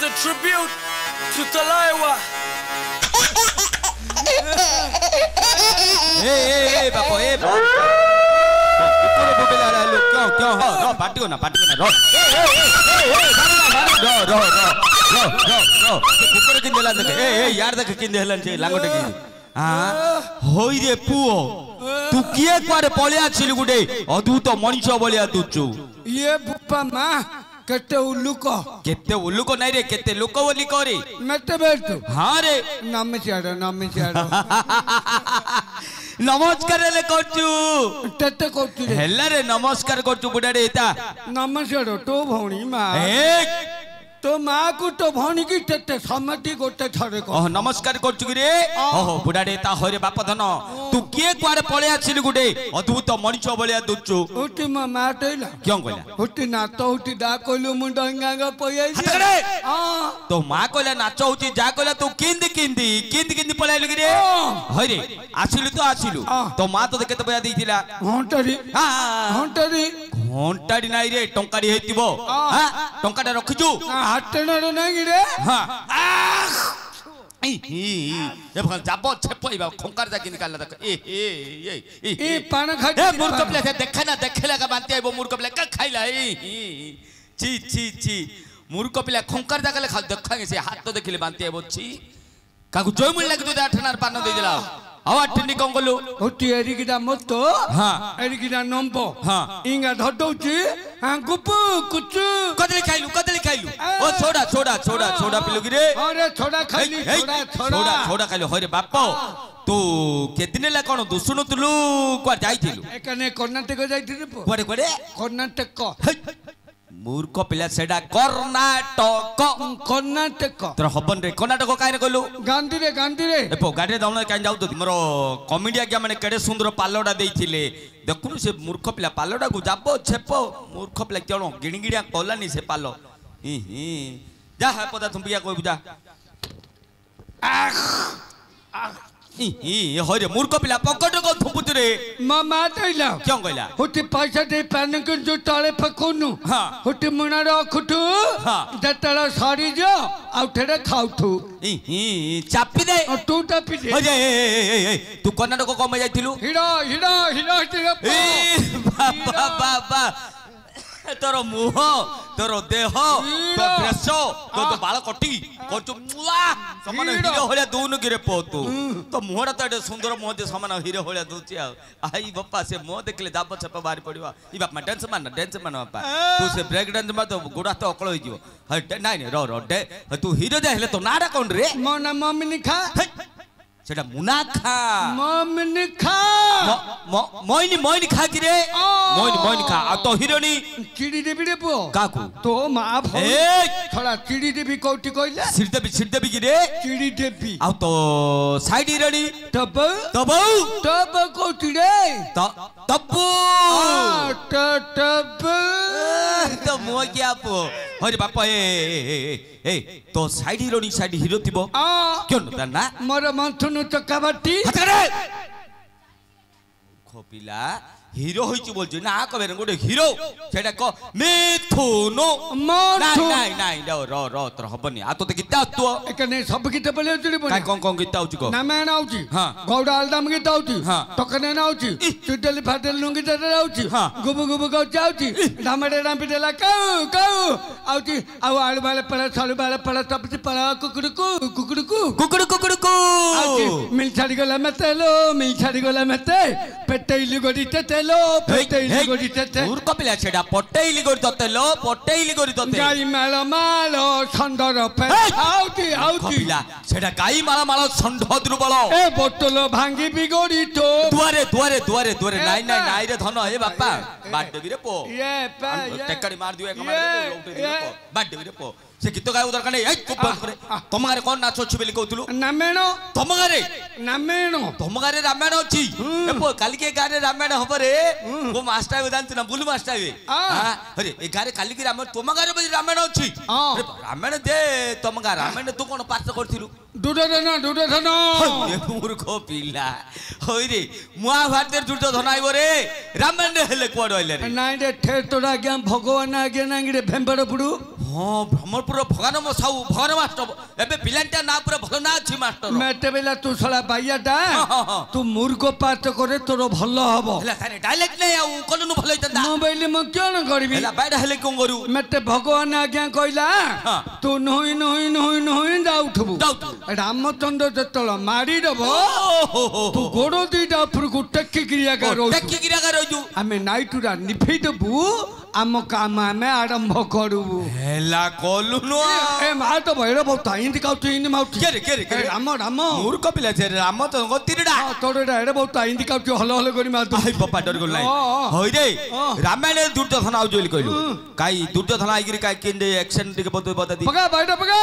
is a tribute to Talaiwa. Hey, bapo, hey, bapo. क्यों party को ना रो cooker किंदेला देख यार देख किंदेला छे लांगोटे की होई रे पुओ तू किए क्वारे पळिया छिलु गुडे अद्भुत मनिष बलिया तुचु ये बुप्पा मा केते उल्लुको नहीं रे केते लोक बोली करे मते बैठ हां रे नाम छाड़ नमस्कार ले करचु तते करचु रे हेला रे नमस्कार करचु बुडा रे एता नमस्कार तो भौणी मा तो माँ को तो भौणी की तते समति गोटे छड़े को नमस्कार करचु रे ओहो बुडा रे ता होरे बाप धन तू किए क्वारे पळिया छिलु गुडे अद्भुत मनिष बलिया दुचु उठी मा माटैला क्यों कहला उठी नाच उठी डा कहलु मु डंगागा पयाई तो माँ कहला नाच उठी जा कहला तू किंदी पळाइलु रे होरे आसिलु तो माँ तो केते पया देइतिला घंटाड़ी नाई रे टंकाड़ी हेतिबो हां टंकाटा रखिजु हाटनारे नाई रे हां ए भगवान जाबो छेपइबा खोंकार जा किन काला देख ए पान खा ए मूर्ख प्ले देखेला का बांती आइबो मूर्ख प्ले का खाइला ची मूर्ख प्ले खोंकार जा कले खा देखांगे से हाथ तो देखिले बांती आइबो ची काकू जोय मुल लाग तो आठनार पान दे दिला आवा टिन्नी कोन गलु होटी एरिकिडा मतो हां एरिकिडा नंबो हां इंगा धडौची हां गुपु कुचु कदली खाइलु ओ छोड़ा पिलु गिरे अरे छोड़ा खाइली छोड़ा खाइलु होरे बापो तू केदिने ला कोन दुसुनु तुलु को जाइथिलु एकने कर्नाटक जाइथिलु कोडे कर्नाटक मूर्ख पिला सेडा कर्नाटक तोर हबन रे कर्नाटक काहे कहलु गांधी रे एपो गाडी दाउन काहे जाउ तो मोर कॉमेडी आज्ञा माने केडे सुंदर पालोडा देइथिले देखुनु से मूर्ख पिला पालोडा को जाबो छेपो मूर्ख पिला केणो गिणगिडिया कहलानी से पालो जा हा पदा थुंबिया कोइ बुझा होरे मूर्ख पिला पकड़ को थुपुत रे मामा तैला क्यों कहला होटी पैसा दे पान के जो ताले फकोनु हां होटी मुना रखुठु हां जतला सारी जो आ ठेडे खाउथु चापी दे तू चापी दे अरे तू कर्नाटक को में जाइथिलु हिडो बाबा तोर मुह तोर देह तो ब्रेस तो बाल कटी कोचु समान हीरो होलिया दूनु गिरे पोतु तो मुहरा तो एडे सुंदर मुह दे समान हीरो होलिया दूची आई बापा से मुह देखले दाब छप बारी पड़िवा ई बाप मा डांस मान बापा तू से ब्रेक डांस मा तो गुडा तो अकल होई जिवो नाइ रो तू हीरो दे हेले तो नाडा कोन रे मो ना मम्मी खा सेटा मुनाखा मम्मी खा मोइनी खा कि रे मोइनी खा आ तो हिरोनी चिड़ी देबी रे पो काकू तो मा भौ थोड़ा चिड़ी देबी कोठी कहला सिर देबी कि रे चिड़ी देबी आ तो साइड हिरोनी तब कोठी रे तब्बू तो मो क्या पो अरे बापा ए तो साइड हीरो थिबो क्यों न ना मोर मंथनु चकाबाटी खोपिला हीरो होइची बोलछ ना कबे गोटे हीरो सेटा को मिथुनो नाही रो तर हबनी आ तो गीता आतु एकने सब गीता बोले उचली बोले कोन गीता आउची को नामेण आउची हां गौडा आलदाम गीता आउची हां टकने ना आउची चुटली फाटल लुंगी जरा आउची हां गुबु गौ आउची धामडे रामपिटेला काऊ आउची आउ आलू बाले पड़ा सालू बाले पड़ा तपची पड़ा कुकुड़कू आउची मिल छाड़ी गला मते पेटैली गोडी तेलो पेटैली गोडी तेते मूर्ख पिला छेडा पटेइली गोडी तते गाई मालो संडर पे आउती पिला छेडा गाई मालो संड दुर्बल ए बोतल भांगी बिगोडी तो दुआरे नाई रे धन हे बापा बाट देबी रे पो ये टेकड़ी मार दियो एक मार बाट देबी रे पो से गीत गाय दरकार नहीं तुम गारे कौन नाच अच्छी बोली कहतलु नामेण तुम गारे रामायण अच्छी काली के गारे रामायण हम रे वो मास्टर जानते ना बुलू मास्टर अरे ए गारे काली की रामायण तुम गारे रामायण अच्छी रामायण दे तुम गा रामायण तू कौन पाठ करथिलु दुर्योधन मूर्ख पिला होई रे महाभारत दुर्योधन आइबो रे रामायण हेले कोड होइले रे नाइ रे ठे तोरा ज्ञान भगवान आज्ञा नांगी रे भेंबड़ पुडू हाँ ब्रह्मपुर भगवान साहू भगवान मास्टर एबे पिलांटा ना पूरा भलो ना अछि मास्टर मेटे बेला तू सला बाइयाटा तू मूर्ख पाठ करे तोर भलो हबो हला थाने डायलेक्ट नै आउ कोनु भलो होइतंदा मोबाइल म क्यों न करबी हला बैड हेले कोन करू मेटे भगवान आज्ञा कइला तू नहुई नहुई नहुई नहुई जाउथबु रामचंद्र जतल मारी दबो तू गोड़ो दीटा ऊपर को टेक्की क्रिया करो टेक्की क्रिया करो जू हमें नाइटुरा निफेई दबु आम काम आमे आरंभ करबु हेला कोलु नो ए मा तो भैर बहुत हिंदी काउती हिंदी माउती के राम राम मूर्ख पिला छे राम तो गतिरडा तोरेडा एडे बहुत हिंदी काउती हलो हलो करी मा आई पप्पा डर गल नाही होय रे रामायण दुर्योधन आउ जोली कहलु काई दुर्योधन आइगिरी काई केंदे एक्शन टिके बता दी पगा बैठ पगा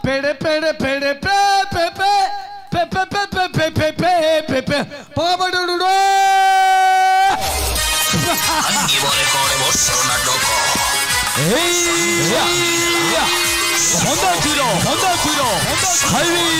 पेड़े पेड़े पेड़े पे पे पे पे पे पे पे पे पे पे पे पे पगा बैठ डुडो अंगी बोले कोने मोसरो नाटक Honda Tiro Highway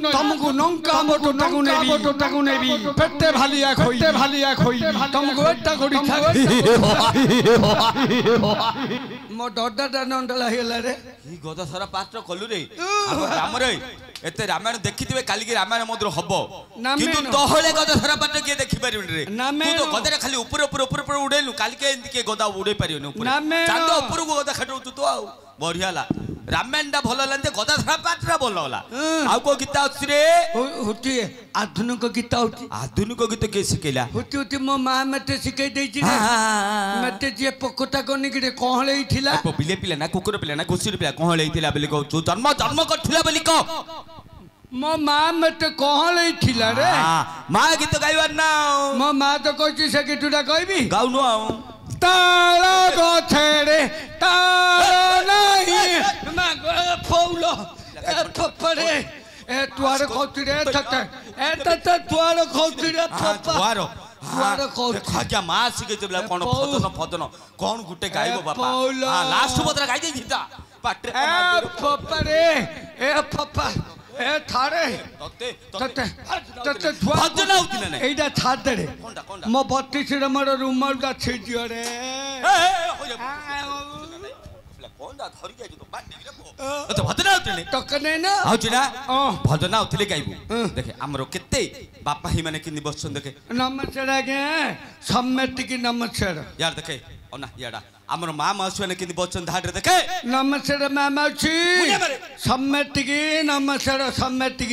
तुमको नौका मोटो टाकू नेबी पेटे भालिया खोई तुमको एटा कोडी मो डडा नंडला हेला रे ई गदा सारा पात्र कलु रे राम रे एते रामायण देखिथिबे काली के रामायण मधुर हबो किंतु तहले गदा सारा पात्र के देखि परिबन रे तू तो गदा खाली ऊपर उडेलु काली के एंती के गदा उडे परिबन ऊपर चांद ऊपर को गदा खटौ तू तो आ बढ़ियाला रामायण दा भलो लंते गदा सारा पात्र बोल होला आ को गीता अछि रे होती आधुनिक गीता होती आधुनिक गीत के सिकेला होती मो मां मते सिकै दै छि मते जे पकोटा कोनी के कहले थिला बिले पिला ना कुकुर पिला ना घुसीर पिला कहले थिला बोली को जन्म करथिला बोली को मो मां मते कहले थिला रे मां गीत गाइबार ना मो मां तो कहछि से गीतटा कहबी गाउनु आ तारा गछेरे तारा नहीं मां फौलो पपरे ए तुआर खौतिरे तते ए तते तुआर खौतिरे पप्पा तुआर खौति खाजा मां सिके तबला कोन फदन कोन गुटे गाइबो बापा हां लास्ट पत्र गाइ दे जिता पाट्रे ए पपरे ए पप्पा ए थारे तते भजन होती ना एडा छाड़ रे मो 32 रे मोर रुमाल दा छिजियो रे कोनदा धरि जाय तो बाटी रे तो भजन होती ने टकने ना आउची ना भजन होतले गाइबो देखे हमरो केते बापा ही माने किनि बसन देखे नमस्कार आगे सम्मेत की नमस्कार यार देखे ओना याडा हमरो मां मासुने किनि बसन धाड देखे नमस्कार मामा छी सम्मेत की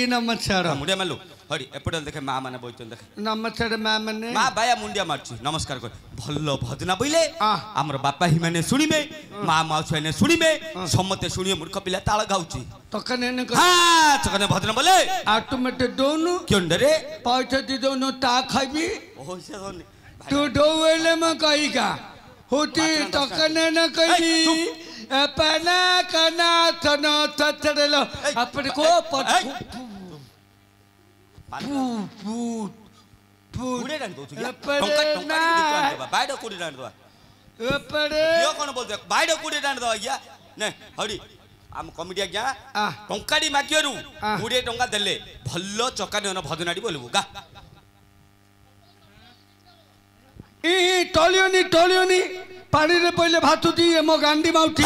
नमस्कार मुडिया मालु हडी एपडल देखे मां माने बोइचन देखे नमस्कार मां माने मां बाया मुंडिया मारची नमस्कार कर भल्लो भजना बोइले हमरो बापा ही माने सुनिबे मां मासुने सुनिबे सम्मते सुनिए मूर्ख पिला ताळ गाउची तकने न हां तकने भजना बोले ऑटोमेटिक दोनु क्यों रे पैसा दी दोनु ता खाबी ओसे दोने तू डोवेले म कहिका होती तकने न कही अपना कना तन ततरेलो अपन को पुडे डांड दो टंका बाइडो कुडी डांड दो एपरे यो कोन बोल दे बाइडो कुडी डांड दो या ने हडी आम कमिटिया क्या टंकाडी मागियरु पुडे टंका देले भल्लो चकाने न भजनाडी बोलबो गा ई टलियोनी पानी रे पहिले भातुती मो गांडी माउती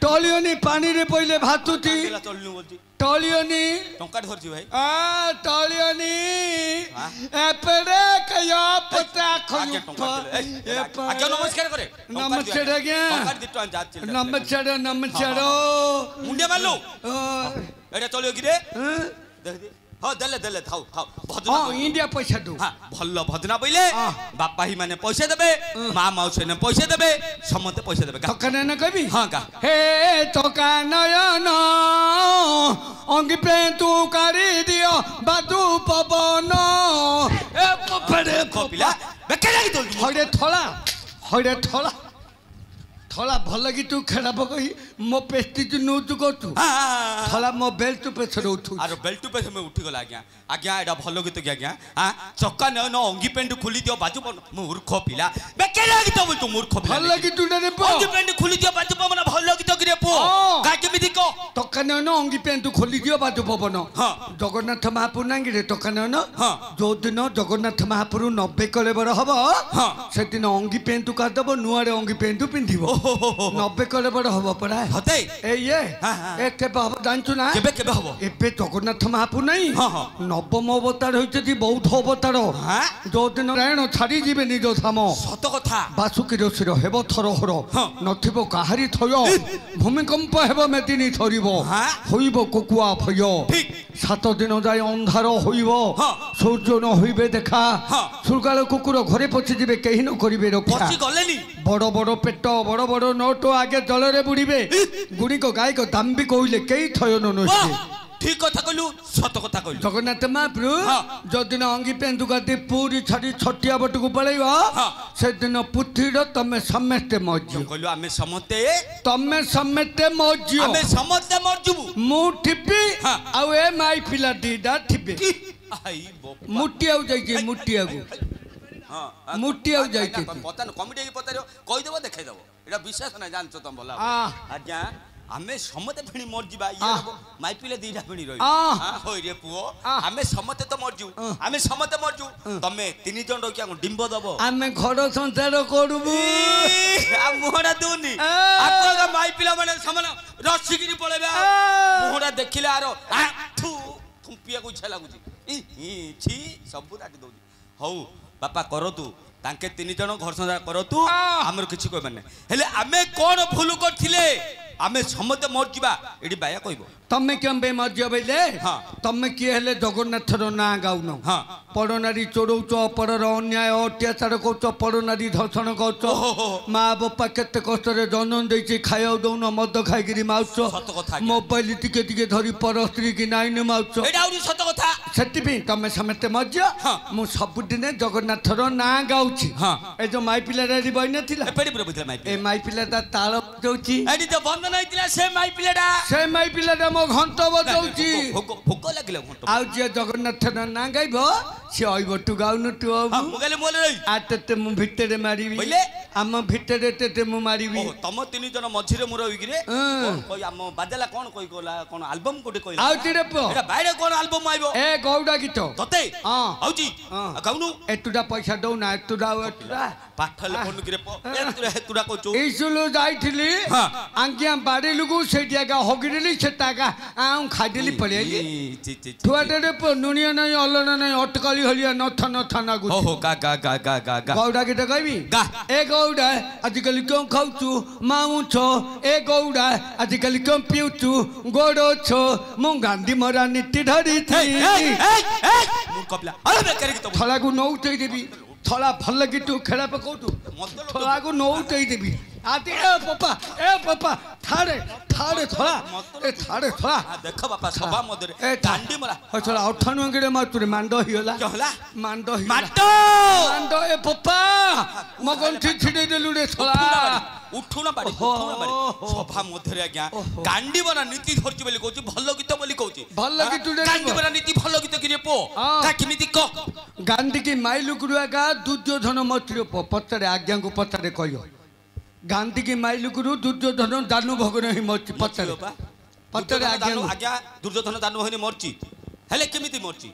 टलियोनी पानी रे पहिले भातुती टलियोनी टंका धरजी भाई टलियोनी एपरे कया पता खयु आके नमस्कार करे नमस्कार आज्ञा टंका दिटो जात नमस्कार मुंडे मारलो एटा चलियो कि रे देख दे हां देले थाउ भजना इंडिया पैसा दो हां भल्लो भजना बोइले बापा ही माने पैसा देबे मां माउसे ने पैसा देबे समते पैसा देबे तकने न कभी हां का हे तका नयन अंगी पे तू करी दियो बादू पवन ए पपरे कपिला बेके लागी तो हड़े थोड़ा थला भल कि तू खेला पकई मो पेस्टी तू नु तू को तू थला मो बेल्ट पे छरो उठू आरो बेल्ट पे मैं उठी गला आज्ञा आज्ञा एडा भल गीत कि आज्ञा हां चक्का न न अंगी पेंट खुली दियो बाजू पर मूर्ख पिला बे केला गीत बोल तू मूर्ख पिला भल कि तू रे पो अंगी पेंट खुली दियो बाजू पर मन भल गीत कि रे पो का केमिति को चक्का न न अंगी पेंट खुली दियो बाजू पवन हां जगन्नाथ महापुर नांगी रे चक्का न न हां जो दिन जगन्नाथ महापुर 90 कलेबर हबो हां से दिन अंगी पेंट का दबो नुआरे अंगी पेंट पिंधिबो 90 कलेबर हबो परा हते ए ये ए केबे हबो जानछु ना केबे हबो एबे जगन्नाथ महापुर नहीं नवम अवतार होइछति बौद्ध अवतार जो दिन रायण छाड़ी जीवे निज धाम सत कथा बासुकीर शिर हेबो थरहर नथिबो काहारी थय भूमिकंप हेबो मेदिनी थरिबो होइबो कुकुआ भय ठीक 7 दिन जाय अंधार होइबो सूर्य न होइबे देखा सुरगाल कुकुर घरे पछि जीवे केहि न करिवे रक्षा पछि गलेनी बड़ बड़ पेट बड़ बड़ नोट आगे जल रे बुड़ीबे गुड़ी को गाय को दाम भी कहले केहि थय न नोचे ठीक कथा कहलु सत कथा कहलु जगन्नाथ महाप्रभु जो दिन अंगी पेंदु गादी पूरी छाड़ी छटिया बटकू पळैबो से दिन पुथीर तमे समेते मजियो कहलु आमे समते तमे समेते मजियो आमे समते मरजुबु मु ठिपी आ ए माई पिला दीदा ठिपे आई बोपा मुटियाउ जाई मुटिया को हां मुटियाउ जाई पता न कमिटी के पतारो कहि देबो देखाइ देबो एटा विशेष न जानछो तम बोला आज्ञा आमे समते फेणी मर जिबा ये माई पिले दीटा फेणी रही हां होय रे पुओ आमे समते तो मरजु आमे समते मरजु तमे तीन जण रखिया डिंब दबो आमे घर संसार करबु आ मोहडा दोनी आपका माई पिला माने समान रसिगिरी पळेबा मोहडा देखिला आरो थू थुंपिया को इच्छा लागुची छी सब दाटी दउची हौ बापा करो तू तांके तीन जण घर संसार करो तू हमर किछि कोइ माने हेले आमे कोन भूल करथिले आमे समते मर जिबा एडी बाया कहबो तमे केम्बे मर जियो बेले तमे किए हेले जगन्नाथ रो ना गाउनो परनारी चोरौच परर अन्याय अत्याचार करछ परनारी धर्षण करछ माँ बापा केते कष्ट रे जन्म देछि खाइयो दउन मद खाइगिरी माउछ सत कथा मोबाइल टिके टिके धरी पर स्त्री की नाइन माउछ एडा औरी सत कथा सेति पे तमे समेते मर जियो मु सब दिन जगन्नाथ रो ना गाउछि ए जो माई पिला रे बइ नथिला पेडी पुरा बुझला माई ए माई पिला ता ताळ जोछि एडी तो बंद नइतिला से माई पिलाडा मो घंट बजाउछि भोक लागिला घंट आउ जे जगन्नाथ ना गाइबो से आइबो टु गाउनु टु आबु मुगले मोले रे आते मु भितरे मारिबी बोले हम भितरे ते मु मारिबी ओ तम तीन जन मझिरे मुर होई रे कोई हम बाजला कोन कोई कोला कोन एल्बम कोटे कोइला आउ तिरे पो एटा बाइरे कोन एल्बम आइबो ए गौडा गीत तते आउजी गाउनु एतुडा पैसा दउ ना एतुडा पाठल फोन किरे पो एतुडा कोचो इसुलो जाइथिली आंगिया बाडे लुगु सेटियागा हगिरली सेटागा आउ खादिली पळे थुआडे पो नुनिया नै अलन नै अटकली हलिया नथ नथ नागु हो गा गा गा गा गा गा गौडा गीत गाइबी गा ए गौडा आजिकली क्यों खाउछु माउ छो ए गौडा आजिकली क्यों पिउछु गोडो छो मु गांधी मरा नीति धरी थी मु कपला अरे बेकार की तो थलागु नौतै देबी थला भल कि तू खेला पकौतु थलागु नौतै देबी आते ए पापा थारे थला ए थारे थला देख बापा सभा मदरे ए डांडी मरा हो थला अठानु अंगडे मातुरे मांडो हिला क्या होला मांडो मांडो ए पापा मगन छिड़े देलु रे थला उठुना बाड़ी सभा मधरे आज्ञा गांडी बना नीति धरची बोली कहूची भल गीत बोली कहूची भल गीत गांडी बना नीति भल गीत किरे पो का किमिति क गांधी की माइलु गुरुआगा दुर्योधन मतिर पत्तरे आज्ञा को पत्तरे कहियो गांधी की माइलु गुरु दुर्योधन दानु भगन ही मरची पत्तरे पत्तरे आज्ञा दुर्योधन दानु होनी मरची हेले किमिति मरची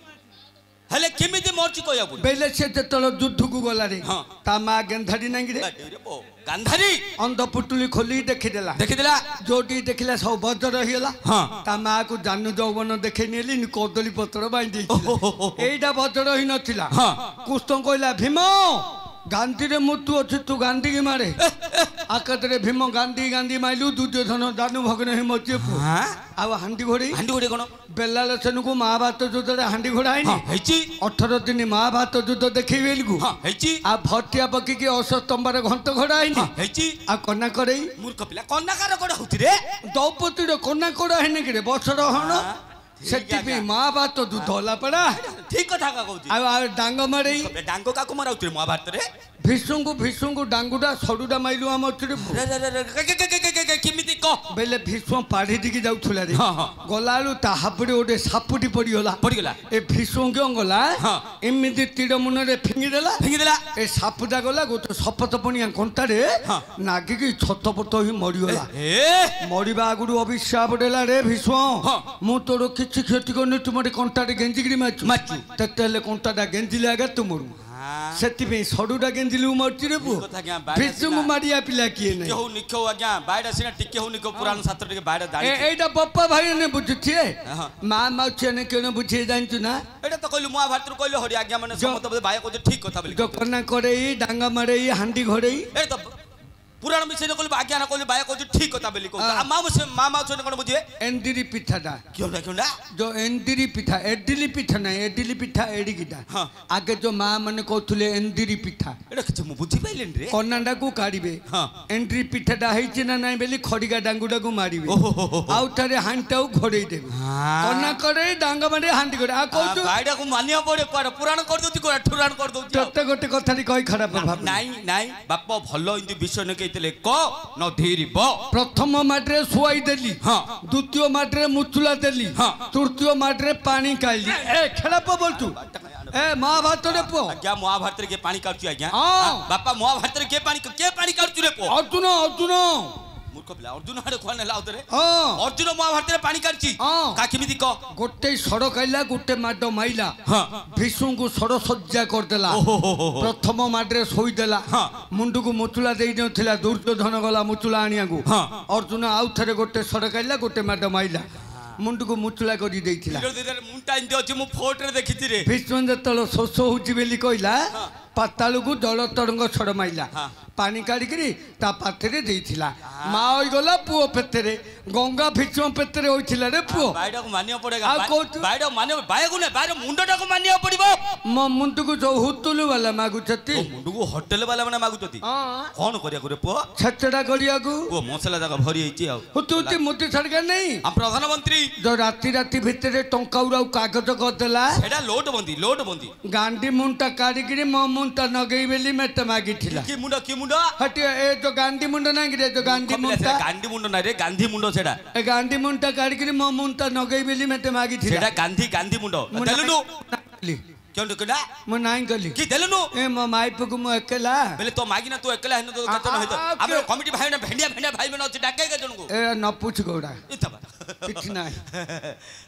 हेले किमिति मरची कहया बोली बेले से तळ युद्ध को गला रे ता मा गंधारी नांगी रे गांधारी अंध पुटुली खोली देखिदेला जोटी देखिला सब बजर हिला ता मा को जानु जौवन देखै नेली कदली पत्र बांधी एइडा बजर हि नथिला कुष्ठ कहला भीम गांधी रे मुतु अछि तू गांधी की मारे आकतरे भीम गांधी गांधी माइलु दुर्योधन दानु भगन हि मचे आ हांडी घोड़ी कोन बेलाल सेन को महाभारत युद्ध रे हांडी घोड़ा आइनी हेची 18 दिन महाभारत युद्ध देखै बेलगु हेची आ भटिया पकी के असस्तंबर घंट घोड़ा आइनी हेची आ कन्ना करई मूर्ख पिला कन्ना कार कोड होती रे द्रौपदी रे कन्ना कोड हेने के बसर हण सेति पे महाभारत युद्ध होला पड़ा ठीक कथा का कहूची आ डांग मारे डांग का को मराउती महाभारत रे भीष्म डांगुटा सडुटा माइलु हम रे किमिति को बेले भीष्म पाड़ी दिकी जाउथुला रे गलालु ता हापडी ओडे सापुटी पड़ीगला ए भीष्म क्यों गला एमिति तीड़ मुन रे फिंगी देला ए सापुटा गला गोटे सपत पणिया कंटा रे नागी की छतपत ही मरिगला मरिबा आगुडु अभिशाप देला रे भीष्म मु तोर किछि क्षति करनी तुमरे कंटा रे गेंजिगिरी माचु ततेले कंटा दा गेंजिले आगे तुमरु सेति सडुटा गेंजिलु मरची रे पु भीष्म मारिया पिला किए नै केहू निखो आज्ञा बायडा सिना टिके हो निखो पुराण शास्त्र टिके बायडा दाडी एटा बप्पा भाई ने बुझुथिए मां माउछे ने केनो बुझे जानछु ना एटा तो कहलु महाभारत रो कहलु हरि आज्ञा माने समत भाई को ठीक कथा बोली जो कन्ना करे डांगा मारे हांडी घोड़े ए तो पुराण विषय ने कहलु आज्ञा ना कहलु भाई को ठीक कथा बोली को मां माउछे ने कोन बुझे एंदिरी पिठाटा क्योंडा जो एंदिरी पिठा एडिली पिठा ना एडिली पिठा एडिगिटा आगे जो मां माने कहथुले एंदिरी पिठा एटा किछ मु बुझी पाइलेन रे कन्नाडा को काढिबे एंदिरी पिठाटा हेछि ना नाही बेली खडिगा डांगुडा को मारिबे आउ थारे हांटाउ घोड़े देबे कन्ना करे डांगा मारे हांडी घोड़े आ कहतु बायडा को मानिया पड़े पर पुराण कर दोती को ठुराण कर दोती तते गोटे कथारी कहि खराब भाब नाही बाप भलो इंदि विषय ने कहतले को न धीरिब प्रथम माटरे सुआई देली द्वितीय माटरे मुचुला देली तृतीय माटरे पानी काली ए खेलाप बोलतु ए महाभारत रे पो आज्ञा महाभारत रे के पानी काटछु आज्ञा बापा महाभारत रे के पानी काटछु रे पो अर्जुन मूर्ख पिला अर्जुन हाडे कोन लाउ तरे अर्जुन महाभारत रे पानी काटछि का किमिति को गोटे सड़ काइला गोटे माडो माइला भीष्म को सड़ सज्जा कर देला प्रथम माडरे सोई देला मुंडू को मुचुला देई नथिला दुर्योधन गला मुचुला आनिया को अर्जुन आउ थरे गोटे सड़ काइला गोटे माडो माइला मुंडू को मुचुला करी देइथिला मुंटा इंदे अछि मु फोटो रे देखिछि रे भीष्म जतलो शोष होछि बेली कइला पातालू को जल तरंग छड़ माइला पानी काढ़ी ता पाथरे देइथिला मा होई गला पुओ पेतरे गंगा भीष्म पेतरे होइथिला रे पुओ बायडा को मानिया पड़ेगा बायडा माने बाय को ने बाय मुंडटा को मानिया पड़िबो म मुंडू को जो हुतुलु वाला मागु छति मुंडू को होटल वाला माने मागु छति कोन करिया को रे पुओ छचड़ा करिया को ओ मसला जागा भरी आइछि आ हुतुति मुति छड़का नहीं हम प्रधानमंत्री जो राती भितरे टंका उराउ कागज कर देला एडा लोड बंदी गांडी मुंडा काढ़ी म मुंडा नगई बेली मेट मागिथिला की मुंडा हटी ए जो गांधी मुंडा ना गिरे जो गांधी मुंडा ना रे गांधी मुंडो सेडा ए गांधी मुंडा काढ़ी म मुंडा नगई बेली मेट मागिथिला सेडा गांधी मुंडो देलनु क्यों डकला म नाइ गली की देलनु ए म माइप को म अकेला बेले तो मागिना तू अकेला हन तो कतन होत हम कमिटी भाई ने भेंडिया भाई में अछि डाके के जणको ए न पूछ गोडा इतबा किछ नाही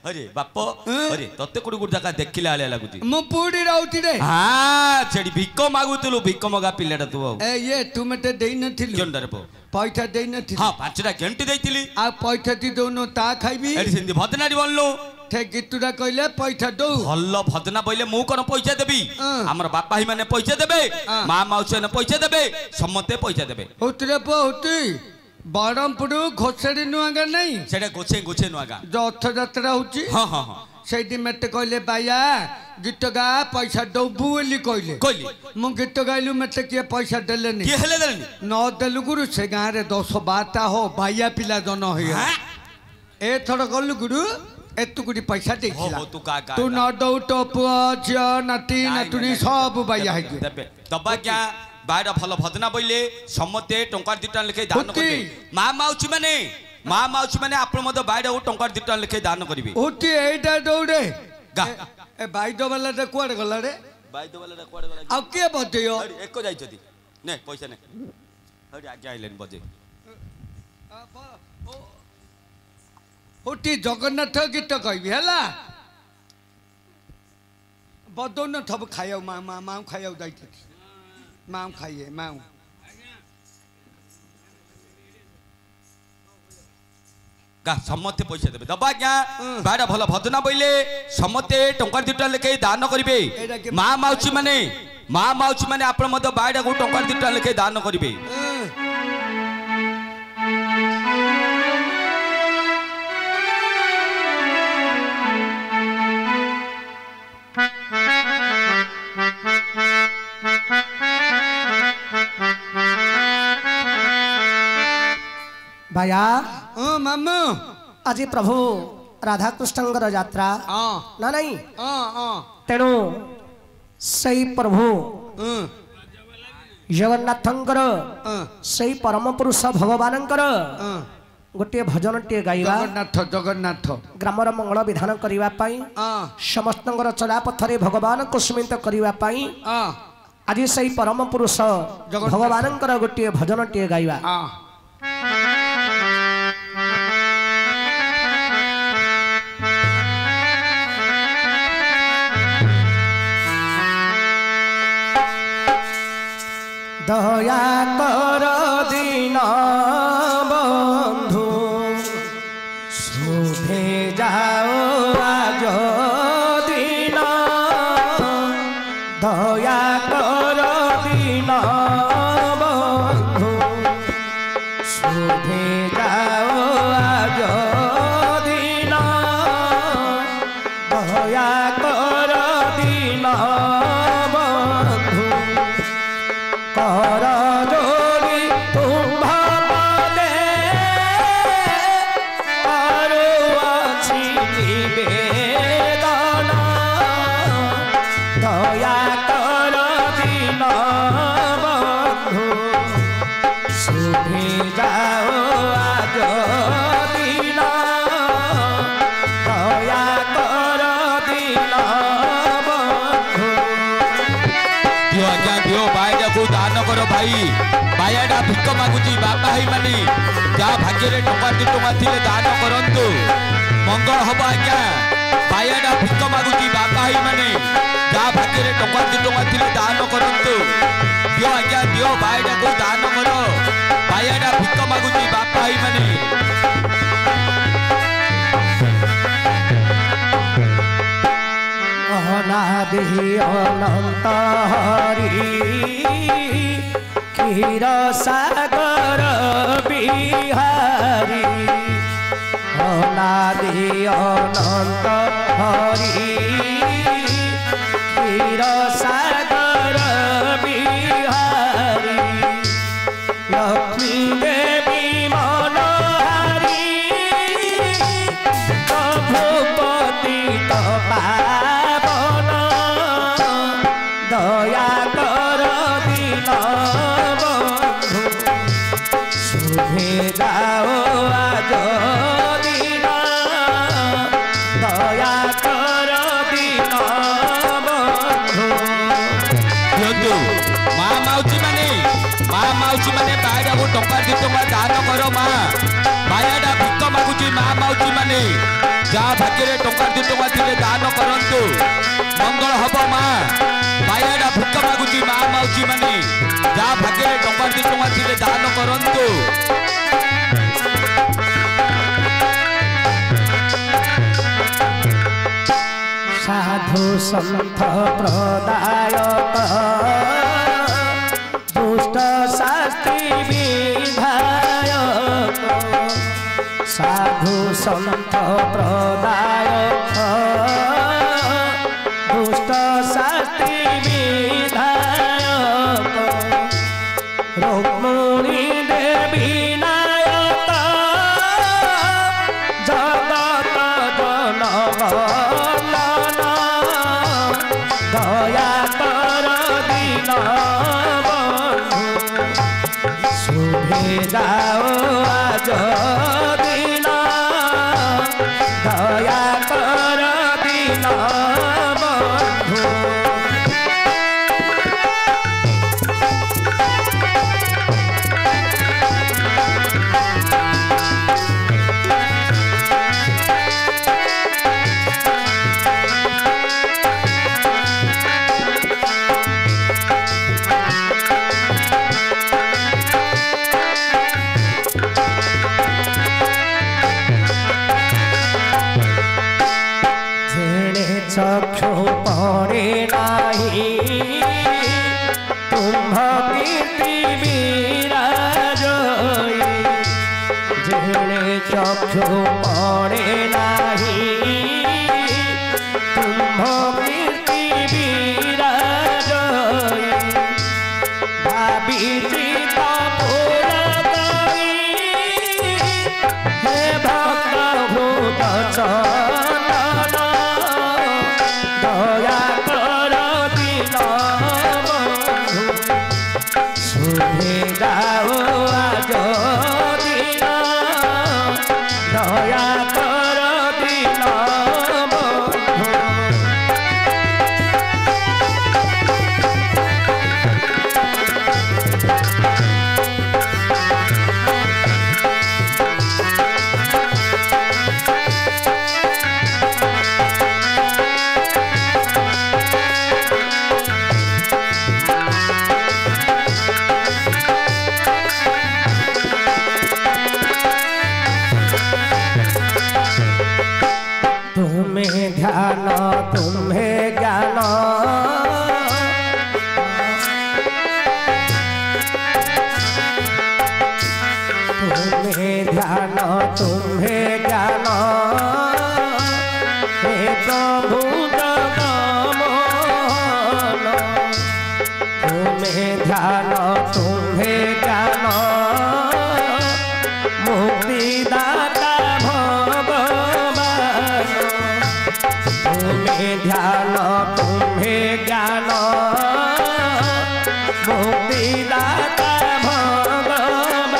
अरे बाप अरे तते कोडी गुड जका देखिला आले लागुती म पूडी राउती रे हां छेडी भिक्को मागुतलु भिक्को मगा पिल्लाटा तू ए ये तू मते देई नथिलु क्यों डर पो पैसा देई नथिलु हां पांचटा घंटी देइतिली आ पैसा ती दोनो ता खाइबी एडी सिंधी भदनाडी बनलो ठे गीतुडा कहले पैसा दो हल्लो भदना बोले मु कोन पैसा देबी हमर बापा ही माने पैसा देबे मां माउसे ने पैसा देबे समते पैसा देबे होतरे पो होती बरमपुर घोसड़ी नुआगा नहीं सेडा गोछे नुआगा जो रथ यात्रा होची हां सेठी मते कहले बाया गीत गा पैसा दबु बोली कहले मु गीत गाइलु मते के पैसा देले नहीं के हेले देले न देलु गुरु से गां रे 10 12टा हो बाया पिला जन होय ए थोड़ गलु गुरु एतुकुडी पैसा देइथिला तू न दउ तो पुआ झिया नाती नातुनी सब बाया है देबे दबा क्या बायडा भल भदना बोले समते टंका 2 लेखे दान करबे मां माउची माने आपण मद बायडा उ टंका 2 लेखे दान करबे ओती एटा दौड़े गा ए बाइदो वाला रे कोड गला रे बाइदो वाला रे कोड गला आ के बजयो एको जाई छथि ने पैसा ने हडी आगे आइलेन बजे ओटी जगन्नाथ गीत कहबी हला बदौन थब खायौ मां खायौ दाइथि मां खाइए मां गा समते पैसा देबे दबा क्या बाडा भल भदना बोले समते टंका 2 लेखे दान करिवे मां माउची माने आपण मद बाडा को टंका 2 लेखे दान करिवे भाया मामू आज प्रभु राधाकृष्णଙ୍କର ଯାତ୍ରା ନା ନାହିଁ ତେଣୁ ସେଇ ପ୍ରଭୁ ଜଗନ୍ନାଥଙ୍କର ସେଇ ପରମ ପୁରୁଷ ଭଗବାନଙ୍କର गोटे भजनटे गाइबा जगन्नाथ जगन्नाथ ग्रामर मंगल विधान करिवा पाई समस्त चलापथरे भगवान को स्मृत करिवा पाई आज सही परम पुरुष भगवान गोटे भजनटे गाइबा दया कर दीना बंधु शुभे जाओ आज दिन दया कर दीना बंधु शुभे जाओ आज दिन दया कर दीना कर जोड़ी तुम्हारा दे अच्छी निवेदन दया कर दीन बंधु शुभे जाओ आज दिन दया कर दीन बंधु दियो आज्ञा दियो बायडा को दान करो भाई बायडा भिक मागुची बापा भाई मानी जा भाग्य रे टका दी टका थिले दान करंतु मंगल हबो आज्ञा बायडा भिक मागुची बापा भाई मानी जा भाग्य रे टका दी टका थिले दान करंतु दियो आज्ञा दियो बायडा को दान करो बायडा भिक मागुची बापा भाई मानी अनादि अनंत हरि क्षीर सागर बिहारी अनादि अनंत हरि क्षीर सागर बिहारी लक्ष्मी देवी मनोहारी प्रभुपति पावन दया कर दीन बंधु शुभे जाओ आज दिन दया कर दीन बंधु माँ माउची माने बायडा को टका दी टका दान करो माँ बायडा भिक मागुची माँ माउची माने जा भाग्य रे टका दी टका थिले दान करंतु मंगल हबो माँ बायडा भिक मागुची माँ माउची माने जा भाग्य रे टका दी टका थिले दान करंतु साधु संत प्रदायक दुष्ट शास्त्री विधायक साधु संत प्रदायक दुष्ट शास्त्री विधायक रुक्मिणी देवी नायक जगत जनगणन दया कर दीन बंधु शुभे जाओ आज दिन दया कर दीन बंधु चक्षु पड़े नाही तुम्ह कीर्ति विराजई जेणे चक्षु पड़े नाही तुम्ह कीर्ति विराजई भाभी चित पूर गई हे भक्त भूत तुम्हें ध्यान तुम्हें ज्ञान तुम्हें ध्यान तुम्हें ज्ञान हे प्रभु जगमोहन तुम्हें ध्यान तुम्हें ज्ञान मुक्तिदाता भगवान तुम्हें ध्यान तुम्हें ज्ञान मुक्तिदाता भगवान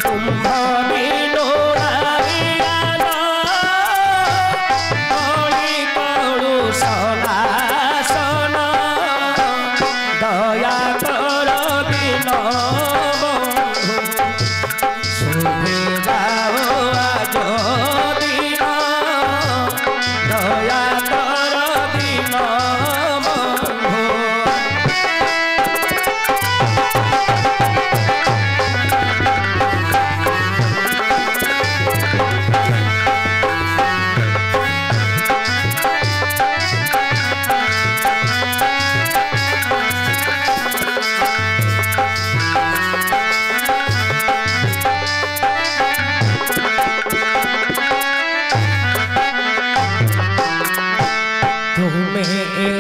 तुम्हारी लोड़ारियान कली करू सनासन दया कर दिन शुभे जाओ आज दिन दया कर दिन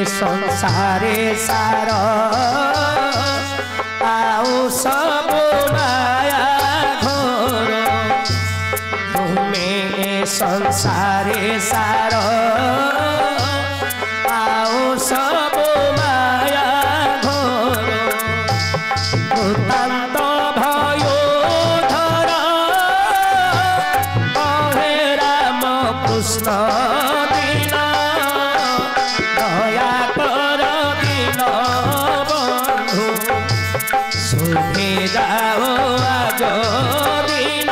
संसारे सार आओ सब माया घोर तुम्हें संसारे सार आओ सब माया घोर कृतांत भयो धर कहे राम कृष्ण शुभे जाओ आज दिन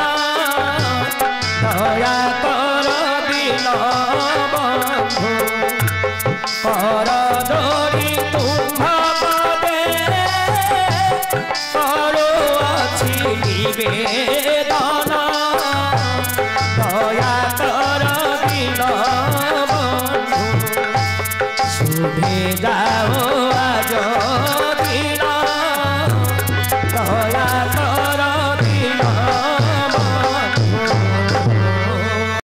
दया कर दिन बंधु कर जोड़ी तुम्ह पदे करो अछि निवेदन दया कर दिन बंधु शुभे जाओ